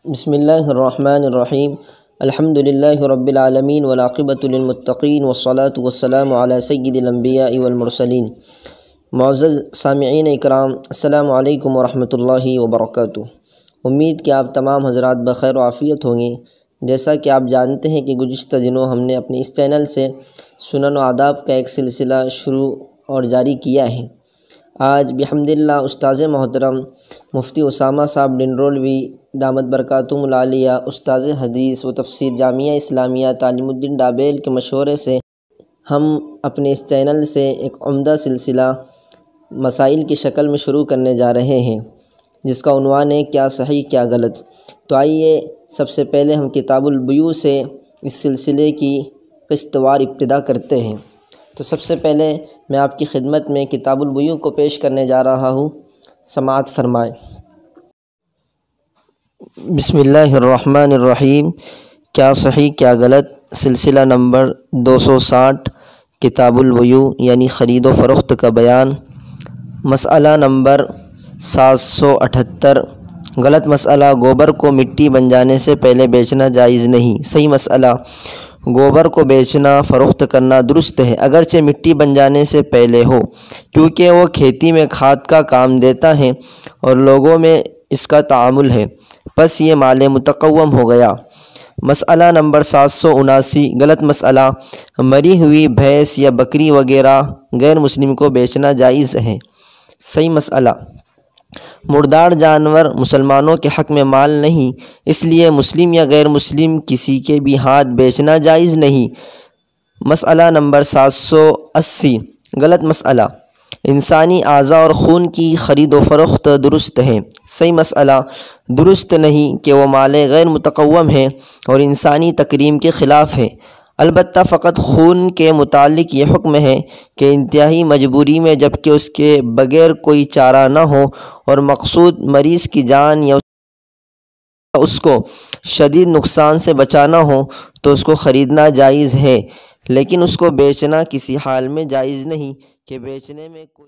بسم اللہ الرحمن الرحیم الحمد للہ رب العالمین والعاقبۃ للمتقین والصلاة والسلام علی سید الانبیاء والمرسلین۔ معزز سامعین اکرام، السلام علیکم ورحمۃ اللہ وبرکاتہ۔ امید کہ آپ تمام حضرات بخیر و عافیت ہوں گے۔ جیسا کہ آپ جانتے ہیں کہ گزشتہ دنوں ہم نے اپنے اس چینل سے سنن و آداب کا ایک سلسلہ شروع اور جاری کیا ہے۔ آج بحمد اللہ استاذ محترم مفتی اسامہ صاحب ڈنڈرولوی دامت برکاتہم العالیہ، استاذ حدیث و تفسیر جامعہ اسلامیہ تعلیم الدین ڈابیل کے مشورے سے ہم اپنے اس چینل سے ایک عمدہ سلسلہ مسائل کی شکل میں شروع کرنے جا رہے ہیں، جس کا عنوان ہے کیا صحیح کیا غلط۔ تو آئیے سب سے پہلے ہم کتاب البیوع سے اس سلسلے کی قسط وار ابتدا کرتے ہیں۔ تو سب سے پہلے میں آپ کی خدمت میں کتاب البیوع کو پیش کرنے جا رہا ہوں، سماعت فرمائیں۔ بسم اللہ الرحمن الرحیم۔ کیا صحیح کیا غلط، سلسلہ نمبر 260، کتاب البیوع یعنی خرید و فروخت کا بیان۔ مسئلہ نمبر 778، غلط مسئلہ، گوبر کو مٹی بن جانے سے پہلے بیچنا جائز نہیں۔ صحیح مسئلہ، گوبر کو بیچنا فروخت کرنا درست ہے، اگرچہ مٹی بن جانے سے پہلے ہو، کیونکہ وہ کھیتی میں کھاد کا کام دیتا ہے اور لوگوں میں اس کا تعامل ہے، پس یہ مال متقوم ہو گیا۔ مسئلہ نمبر 779، غلط مسئلہ، مری ہوئی بھینس یا بکری وغیرہ غیر مسلم کو بیچنا جائز ہے۔ صحیح مسئلہ، مردار جانور مسلمانوں کے حق میں مال نہیں، اس لیے مسلم یا غیر مسلم کسی کے بھی ہاتھ بیچنا جائز نہیں۔ مسئلہ نمبر 780، غلط مسئلہ، انسانی اعضاء اور خون کی خرید و فروخت درست ہے۔ صحیح مسئلہ، درست نہیں کہ وہ مال غیر متقوم ہے اور انسانی تکریم کے خلاف ہے، البتہ فقط خون کے متعلق یہ حکم ہے کہ انتہائی مجبوری میں، جبکہ اس کے بغیر کوئی چارہ نہ ہو اور مقصود مریض کی جان یا اس کو شدید نقصان سے بچانا ہو تو اس کو خریدنا جائز ہے، لیکن اس کو بیچنا کسی حال میں جائز نہیں کہ بیچنے میں کوئی